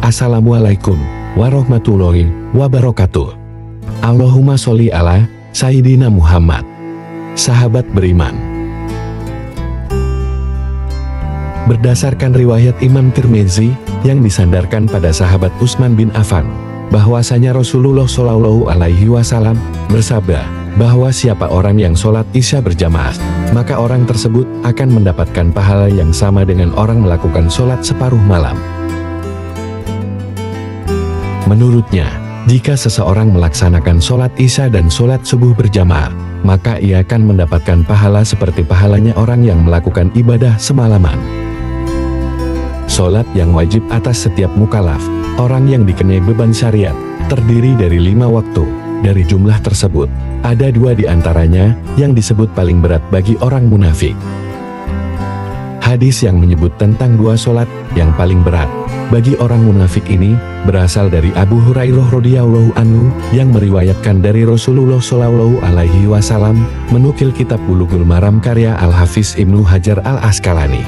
Assalamualaikum warahmatullahi wabarakatuh. Allahumma sholli ala Sayyidina Muhammad. Sahabat beriman, berdasarkan riwayat Imam Tirmizi yang disandarkan pada sahabat Utsman bin Affan, bahwasanya Rasulullah Shallallahu Alaihi Wasallam bersabda bahwa siapa orang yang sholat Isya berjamaah, maka orang tersebut akan mendapatkan pahala yang sama dengan orang melakukan sholat separuh malam. Menurutnya, jika seseorang melaksanakan sholat Isya dan sholat subuh berjamaah, maka ia akan mendapatkan pahala seperti pahalanya orang yang melakukan ibadah semalaman. Sholat yang wajib atas setiap mukallaf, orang yang dikenai beban syariat, terdiri dari 5 waktu. Dari jumlah tersebut, ada 2 di antaranya yang disebut paling berat bagi orang munafik. Hadis yang menyebut tentang 2 sholat yang paling berat bagi orang munafik ini berasal dari Abu Hurairah radhiyallahu anhu yang meriwayatkan dari Rasulullah Shallallahu Alaihi Wasallam, menukil kitab Bulughul Maram karya Al-Hafiz Ibnu Hajar Al-Asqalani,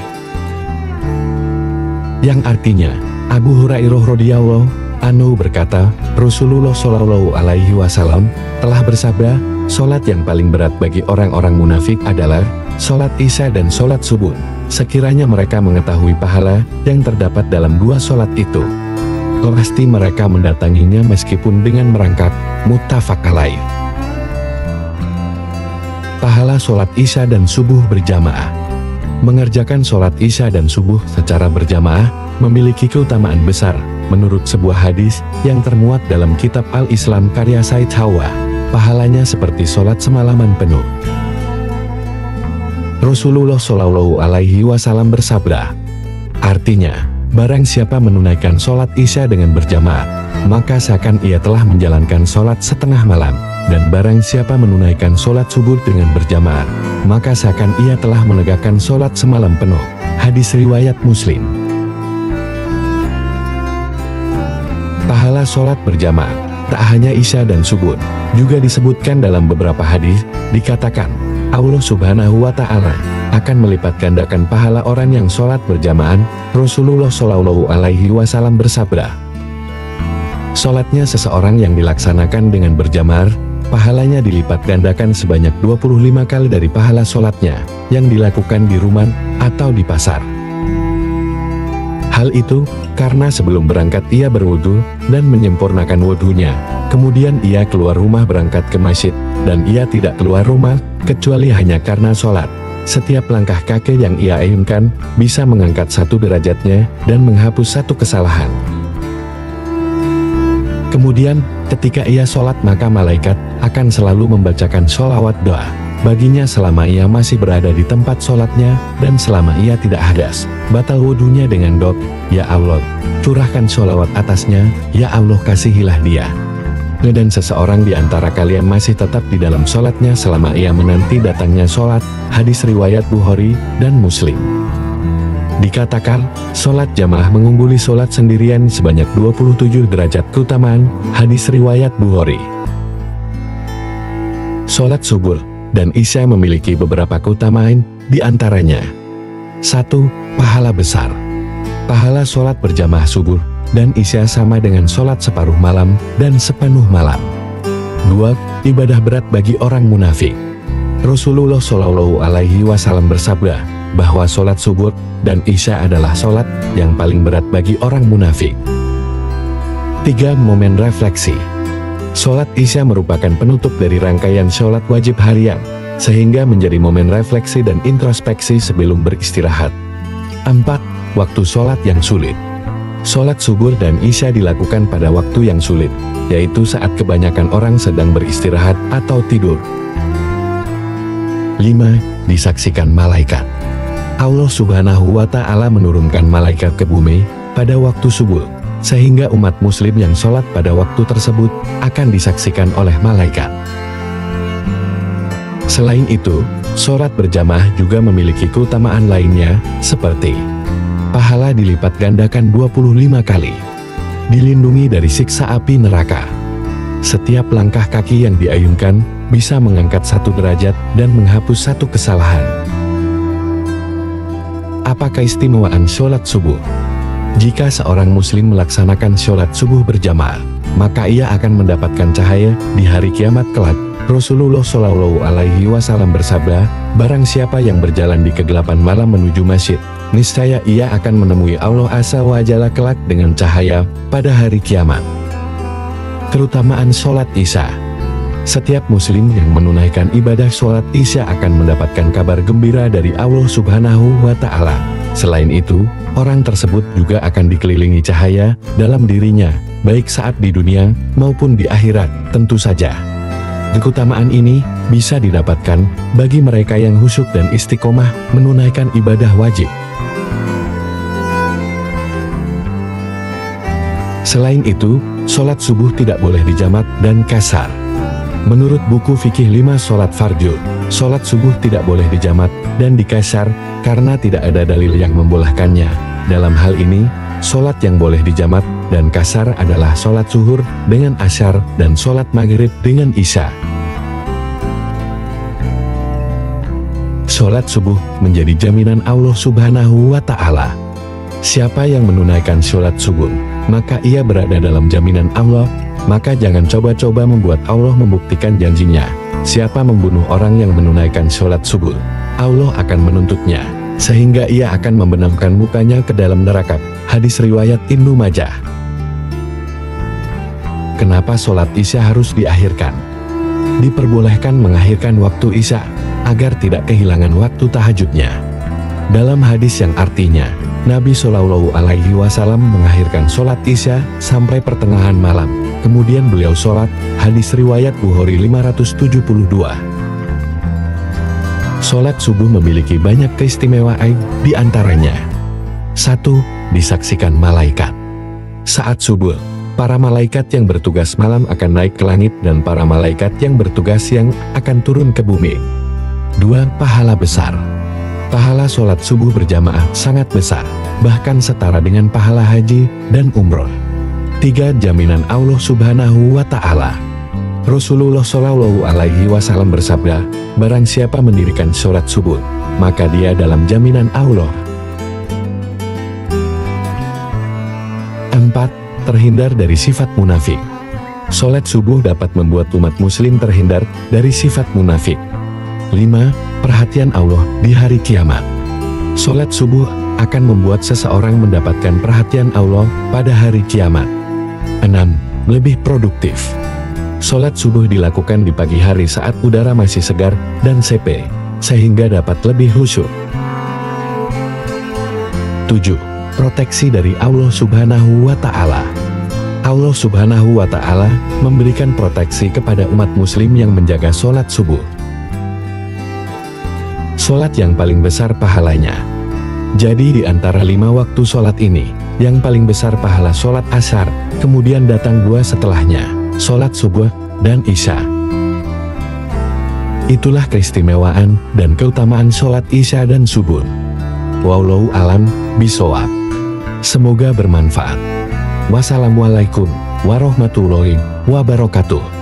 yang artinya Abu Hurairah radhiyallahu anhu berkata, Rasulullah Shallallahu Alaihi Wasallam telah bersabda, sholat yang paling berat bagi orang-orang munafik adalah sholat Isya dan sholat subuh. Sekiranya mereka mengetahui pahala yang terdapat dalam 2 sholat itu, pasti mereka mendatanginya meskipun dengan merangkak. Muttafaq alaih. Pahala sholat Isya dan subuh berjamaah. Mengerjakan sholat Isya dan subuh secara berjamaah memiliki keutamaan besar, menurut sebuah hadis yang termuat dalam kitab Al-Islam karya Said Hawa. Pahalanya seperti sholat semalaman penuh. Rasulullah Shallallahu Alaihi Wasallam bersabda, artinya, barang siapa menunaikan sholat Isya dengan berjamaah, maka seakan ia telah menjalankan sholat setengah malam, dan barang siapa menunaikan sholat subuh dengan berjamaah, maka seakan ia telah menegakkan sholat semalam penuh. Hadis riwayat Muslim. Pahala sholat berjamaah tak hanya Isya dan subuh, juga disebutkan dalam beberapa hadis, dikatakan, Allah Subhanahu wa Ta'ala akan melipat gandakan pahala orang yang sholat berjamaah. Rasulullah Shallallahu Alaihi Wasallam bersabda, sholatnya seseorang yang dilaksanakan dengan berjamaah, pahalanya dilipat gandakan sebanyak 25 kali dari pahala sholatnya yang dilakukan di rumah atau di pasar. Hal itu karena sebelum berangkat ia berwudu dan menyempurnakan wudunya, kemudian ia keluar rumah berangkat ke masjid, dan ia tidak keluar rumah kecuali hanya karena sholat. Setiap langkah kaki yang ia ayunkan bisa mengangkat 1 derajatnya dan menghapus 1 kesalahan. Kemudian, ketika ia sholat maka malaikat akan selalu membacakan sholawat doa baginya selama ia masih berada di tempat sholatnya, dan selama ia tidak hadas, batal wudunya dengan doa, Ya Allah, curahkan sholawat atasnya, Ya Allah kasihilah dia. Dan seseorang di antara kalian masih tetap di dalam sholatnya selama ia menanti datangnya sholat. Hadis riwayat Bukhari dan Muslim. Dikatakan, sholat jamaah mengungguli sholat sendirian sebanyak 27 derajat keutamaan. Hadis riwayat Bukhari. Sholat subuh dan Isya memiliki beberapa keutamaan, di antaranya 1. Pahala besar. Pahala sholat berjamaah subuh dan Isya sama dengan sholat separuh malam dan sepenuh malam. 2. Ibadah berat bagi orang munafik. Rasulullah Shallallahu Alaihi Wasallam bersabda bahwa sholat subuh dan Isya adalah sholat yang paling berat bagi orang munafik. 3. Momen refleksi. Sholat Isya merupakan penutup dari rangkaian sholat wajib harian, sehingga menjadi momen refleksi dan introspeksi sebelum beristirahat. 4. Waktu sholat yang sulit. Sholat subuh dan Isya dilakukan pada waktu yang sulit, yaitu saat kebanyakan orang sedang beristirahat atau tidur. 5. Disaksikan malaikat. Allah Subhanahu wa Ta'ala menurunkan malaikat ke bumi pada waktu subuh, sehingga umat muslim yang sholat pada waktu tersebut akan disaksikan oleh malaikat. Selain itu, sholat berjamaah juga memiliki keutamaan lainnya, seperti pahala dilipat gandakan 25 kali, dilindungi dari siksa api neraka. Setiap langkah kaki yang diayunkan bisa mengangkat 1 derajat dan menghapus 1 kesalahan. Apa keistimewaan sholat subuh? Jika seorang muslim melaksanakan sholat subuh berjamaah, maka ia akan mendapatkan cahaya di hari kiamat kelak. Rasulullah Shallallahu Alaihi Wasallam bersabda, barang siapa yang berjalan di kegelapan malam menuju masjid, niscaya ia akan menemui Allah Azza wa Jalla kelak dengan cahaya pada hari kiamat. Keutamaan sholat Isya. Setiap muslim yang menunaikan ibadah sholat Isya akan mendapatkan kabar gembira dari Allah Subhanahu wa Ta'ala. Selain itu, orang tersebut juga akan dikelilingi cahaya dalam dirinya, baik saat di dunia maupun di akhirat, tentu saja. Keutamaan ini bisa didapatkan bagi mereka yang khusyuk dan istiqomah menunaikan ibadah wajib. Selain itu, sholat subuh tidak boleh dijamak dan kasar. Menurut buku fikih 5 sholat fardhu, sholat subuh tidak boleh dijamak dan dikasar karena tidak ada dalil yang membolehkannya. Dalam hal ini, sholat yang boleh dijamak dan kasar adalah sholat zuhur dengan asyar dan sholat maghrib dengan isya. Sholat subuh menjadi jaminan Allah Subhanahu wa Ta'ala. Siapa yang menunaikan sholat subuh, maka ia berada dalam jaminan Allah. Maka jangan coba-coba membuat Allah membuktikan janjinya. Siapa membunuh orang yang menunaikan sholat subuh, Allah akan menuntutnya, sehingga ia akan membenamkan mukanya ke dalam neraka. Hadis riwayat Ibnu Majah. Kenapa sholat Isya harus diakhirkan? Diperbolehkan mengakhirkan waktu Isya, agar tidak kehilangan waktu tahajudnya. Dalam hadis yang artinya, Nabi Shallallahu Alaihi Wasallam mengakhirkan sholat Isya sampai pertengahan malam, kemudian beliau sholat. Hadis riwayat Bukhari 572. Sholat subuh memiliki banyak keistimewaan, di antaranya 1. Disaksikan malaikat. Saat subuh, para malaikat yang bertugas malam akan naik ke langit dan para malaikat yang bertugas siang akan turun ke bumi. 2. Pahala besar. Pahala sholat subuh berjamaah sangat besar, bahkan setara dengan pahala haji dan umroh. 3. Jaminan Allah Subhanahu wa Ta'ala. Rasulullah Shallallahu Alaihi Wasallam bersabda, barang siapa mendirikan sholat subuh, maka dia dalam jaminan Allah. 4. Terhindar dari sifat munafik. Sholat subuh dapat membuat umat muslim terhindar dari sifat munafik. 5. Perhatian Allah di hari kiamat. Sholat subuh akan membuat seseorang mendapatkan perhatian Allah pada hari kiamat. 6. Lebih produktif. Sholat subuh dilakukan di pagi hari saat udara masih segar dan sepi, sehingga dapat lebih khusyuk. 7. Proteksi dari Allah Subhanahu wa Ta'ala. Allah Subhanahu wa Ta'ala memberikan proteksi kepada umat muslim yang menjaga sholat subuh. Sholat yang paling besar pahalanya. Jadi di antara 5 waktu sholat ini, yang paling besar pahala sholat asar, kemudian datang 2 setelahnya, sholat subuh dan isya. Itulah keistimewaan dan keutamaan sholat isya dan subuh. Wallahu a'lam bishawab. Semoga bermanfaat. Wassalamualaikum warahmatullahi wabarakatuh.